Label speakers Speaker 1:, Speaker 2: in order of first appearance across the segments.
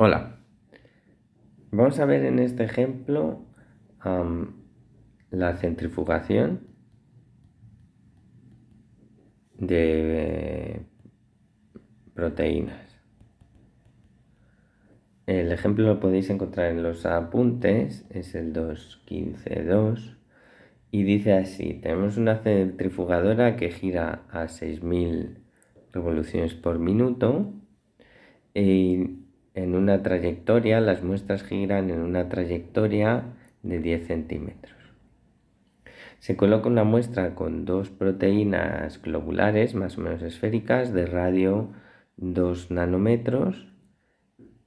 Speaker 1: Hola, vamos a ver en este ejemplo la centrifugación de proteínas. El ejemplo lo podéis encontrar en los apuntes, es el 2.15.2 y dice así: tenemos una centrifugadora que gira a 6.000 revoluciones por minuto y en una trayectoria, las muestras giran en una trayectoria de 10 centímetros. Se coloca una muestra con dos proteínas globulares más o menos esféricas de radio 2 nanómetros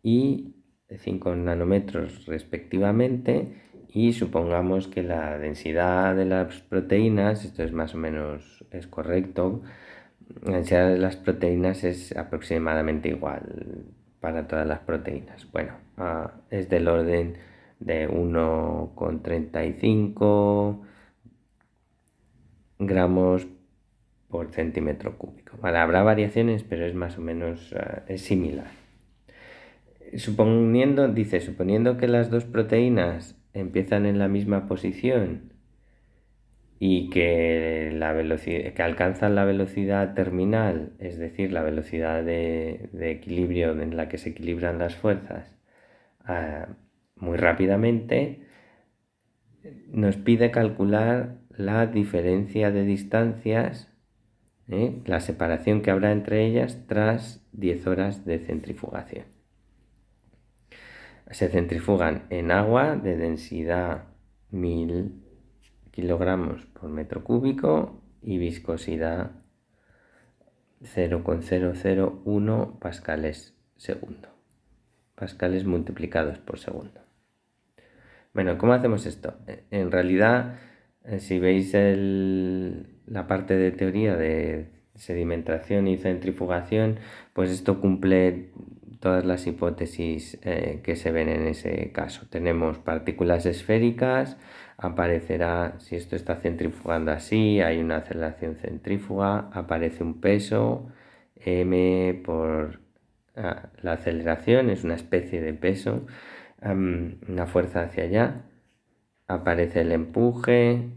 Speaker 1: y 5 nanómetros respectivamente, y supongamos que la densidad de las proteínas, esto es más o menos es correcto, la densidad de las proteínas es aproximadamente igual para todas las proteínas. Bueno, es del orden de 1,35 gramos por centímetro cúbico. Vale, habrá variaciones, pero es más o menos es similar. Suponiendo que las dos proteínas empiezan en la misma posición y que alcanzan la velocidad terminal, es decir, la velocidad de equilibrio en la que se equilibran las fuerzas, muy rápidamente, nos pide calcular la diferencia de distancias, la separación que habrá entre ellas tras 10 horas de centrifugación. Se centrifugan en agua de densidad 1000 kilogramos por metro cúbico y viscosidad 0,001 pascales segundo. Pascales multiplicados por segundo. Bueno, ¿cómo hacemos esto? En realidad, si veis la parte de teoría de sedimentación y centrifugación, pues esto cumple todas las hipótesis que se ven en ese caso. Tenemos partículas esféricas, aparecerá, si esto está centrifugando así, hay una aceleración centrífuga, aparece un peso, m por la aceleración, es una especie de peso, una fuerza hacia allá, aparece el empuje,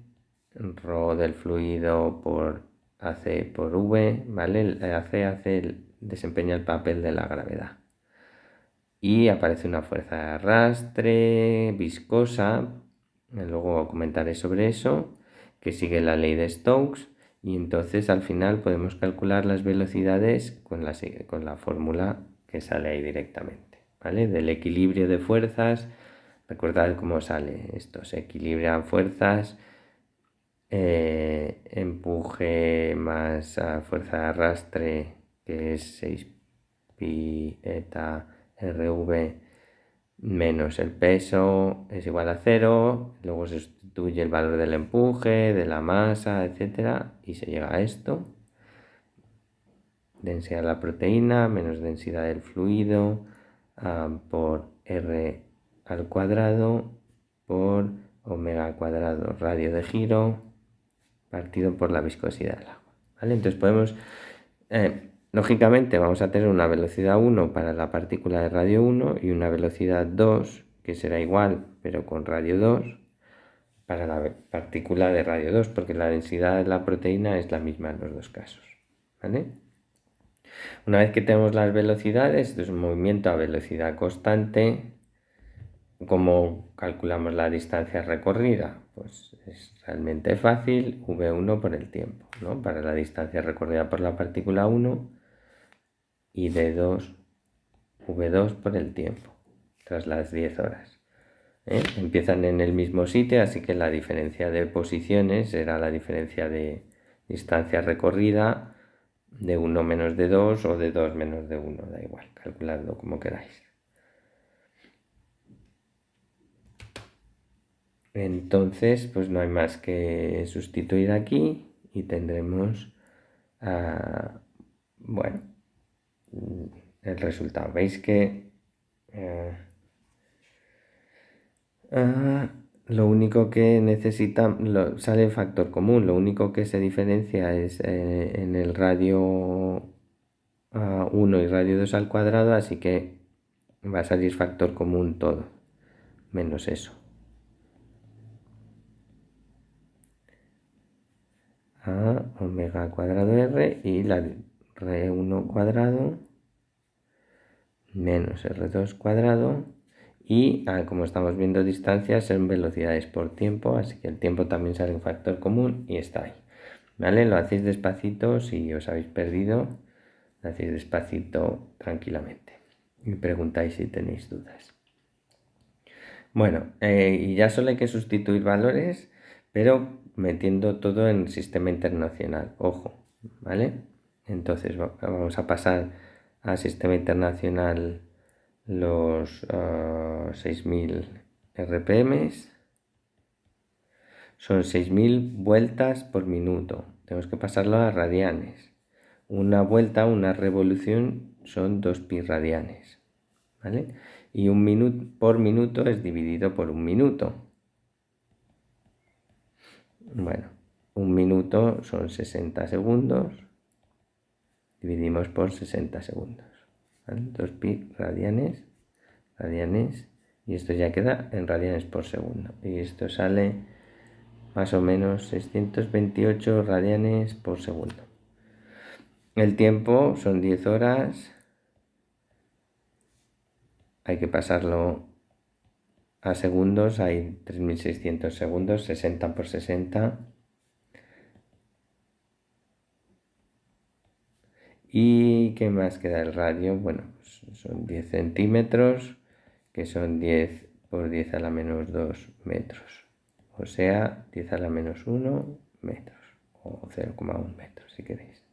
Speaker 1: ρ del fluido por AC por V, ¿vale? El AC desempeña el papel de la gravedad. Y aparece una fuerza de arrastre viscosa, luego comentaré sobre eso, que sigue la ley de Stokes, y entonces al final podemos calcular las velocidades con la fórmula que sale ahí directamente, ¿vale? Del equilibrio de fuerzas. Recordad cómo sale esto: se equilibran fuerzas, empuje más fuerza de arrastre, que es 6 pi eta rv, menos el peso es igual a 0, luego se sustituye el valor del empuje, de la masa, etcétera, y se llega a esto: densidad de la proteína menos densidad del fluido por r al cuadrado por omega al cuadrado radio de giro partido por la viscosidad del agua, ¿vale? Entonces podemos, lógicamente vamos a tener una velocidad 1 para la partícula de radio 1 y una velocidad 2, que será igual pero con radio 2, para la partícula de radio 2, porque la densidad de la proteína es la misma en los dos casos, ¿vale? Una vez que tenemos las velocidades, esto es un movimiento a velocidad constante. ¿Cómo calculamos la distancia recorrida? Pues es realmente fácil: v1 por el tiempo, ¿no? Para la distancia recorrida por la partícula 1, y d2, v2 por el tiempo, tras las 10 horas. Empiezan en el mismo sitio, así que la diferencia de posiciones será la diferencia de distancia recorrida de 1 menos de 2 o de 2 menos de 1, da igual, calculadlo como queráis. Entonces, pues no hay más que sustituir aquí y tendremos, bueno, el resultado. Veis que lo único que sale el factor común, lo único que se diferencia es en el radio 1 y radio 2 al cuadrado, así que va a salir factor común todo, menos eso. A omega cuadrado R y la R1 cuadrado menos R2 cuadrado y como estamos viendo distancias en velocidades por tiempo, así que el tiempo también sale un factor común y está ahí. ¿Vale? Lo hacéis despacito, si os habéis perdido, lo hacéis despacito tranquilamente y preguntáis si tenéis dudas. Bueno, y ya solo hay que sustituir valores, pero metiendo todo en sistema internacional, ojo, ¿vale? Entonces vamos a pasar al sistema internacional los 6000 RPM, son 6000 vueltas por minuto, tenemos que pasarlo a radianes. Una vuelta, una revolución son 2 pi radianes, ¿vale? Y un minuto por minuto es dividido por un minuto. Bueno, un minuto son 60 segundos, dividimos por 60 segundos, ¿vale? 2 pi radianes, y esto ya queda en radianes por segundo. Y esto sale más o menos 628 radianes por segundo. El tiempo son 10 horas, hay que pasarlo a segundos, hay 3600 segundos, 60 por 60. ¿Y qué más queda el radio? Bueno, son 10 centímetros, que son 10 por 10 a la menos 2 metros. O sea, 10 a la menos 1 metros, o 0,1 metros si queréis.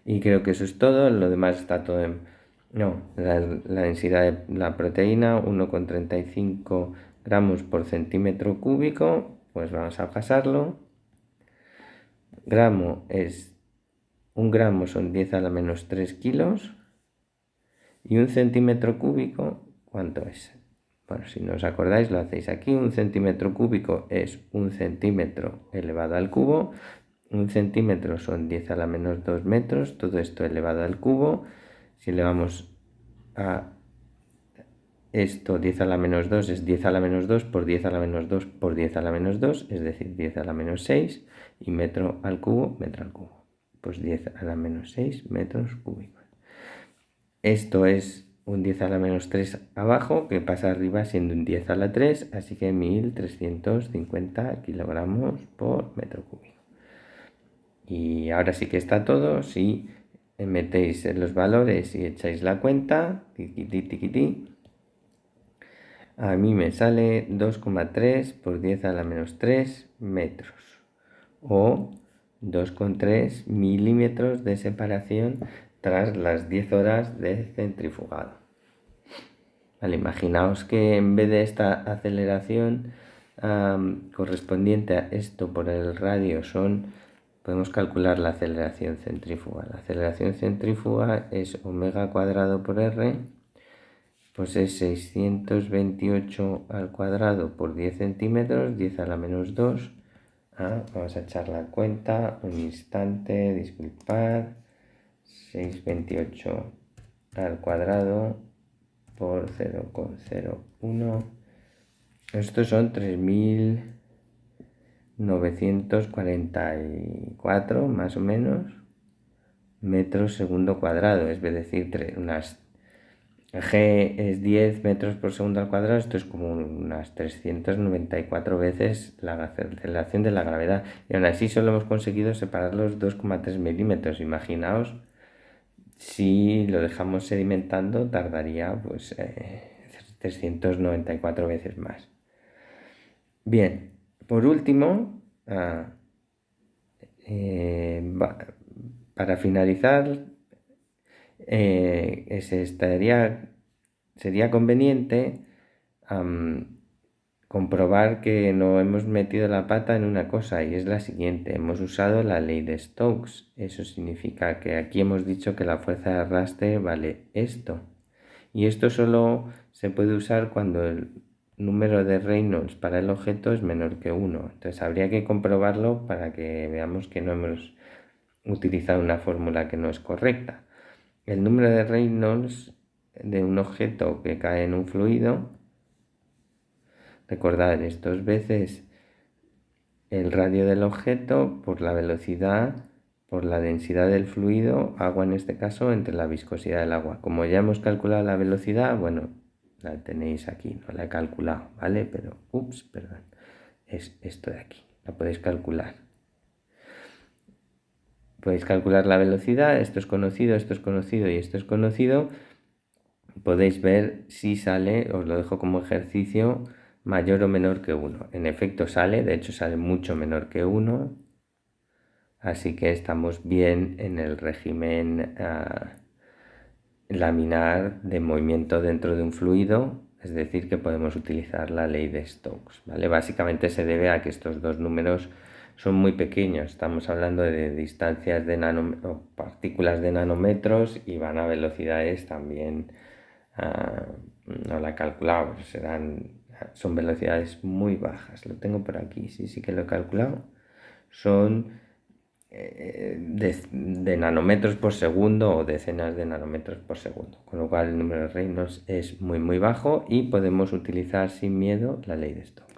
Speaker 1: Y creo que eso es todo, lo demás está todo en... No, la densidad de la proteína, 1,35 gramos por centímetro cúbico, pues vamos a pasarlo. Un gramo son 10 a la menos 3 kilos. Y un centímetro cúbico, ¿cuánto es? Bueno, si no os acordáis, lo hacéis aquí. Un centímetro cúbico es un centímetro elevado al cubo. Un centímetro son 10 a la menos 2 metros. Todo esto elevado al cubo. Si elevamos a esto 10 a la menos 2 es 10 a la menos 2 por 10 a la menos 2 por 10 a la menos 2, es decir, 10 a la menos 6, y metro al cubo, pues 10 a la menos 6 metros cúbicos. Esto es un 10 a la menos 3 abajo, que pasa arriba siendo un 10 a la 3, así que 1350 kilogramos por metro cúbico. Y ahora sí que está todo. Si metéis los valores y echáis la cuenta, tiquití, a mí me sale 2,3 por 10 a la menos 3 metros, o 2,3 milímetros de separación tras las 10 horas de centrifugado. Vale, imaginaos que en vez de esta aceleración correspondiente a esto por el radio podemos calcular la aceleración centrífuga. La aceleración centrífuga es omega cuadrado por R, pues es 628 al cuadrado por 10 centímetros, 10 a la menos 2. Vamos a echar la cuenta, un instante, disculpad. 628 al cuadrado por 0,01. Estos son 3944 más o menos metros segundo cuadrado, es decir, G es 10 metros por segundo al cuadrado. Esto es como unas 394 veces la aceleración de la gravedad, y aún así solo hemos conseguido separar los 2,3 milímetros. Imaginaos si lo dejamos sedimentando, tardaría pues 394 veces más. Bien, por último, para finalizar, sería conveniente comprobar que no hemos metido la pata en una cosa, y es la siguiente: hemos usado la ley de Stokes. Eso significa que aquí hemos dicho que la fuerza de arrastre vale esto, y esto solo se puede usar cuando el número de Reynolds para el objeto es menor que 1. Entonces habría que comprobarlo para que veamos que no hemos utilizado una fórmula que no es correcta. El número de Reynolds de un objeto que cae en un fluido, recordad, esto es veces el radio del objeto por la velocidad, por la densidad del fluido, agua en este caso, entre la viscosidad del agua. Como ya hemos calculado la velocidad, bueno, la tenéis aquí, no la he calculado, ¿vale? Pero, perdón, es esto de aquí, la podéis calcular. Podéis calcular la velocidad, esto es conocido y esto es conocido. Podéis ver si sale, os lo dejo como ejercicio, mayor o menor que 1. En efecto sale, de hecho sale mucho menor que 1. Así que estamos bien en el régimen laminar de movimiento dentro de un fluido, es decir, que podemos utilizar la ley de Stokes, ¿vale? Básicamente se debe a que estos dos números son muy pequeños, estamos hablando de distancias de partículas de nanómetros y van a velocidades también, no la he calculado, son velocidades muy bajas, lo tengo por aquí, sí que lo he calculado, son de nanómetros por segundo o decenas de nanómetros por segundo, con lo cual el número de Reynolds es muy bajo y podemos utilizar sin miedo la ley de Stokes.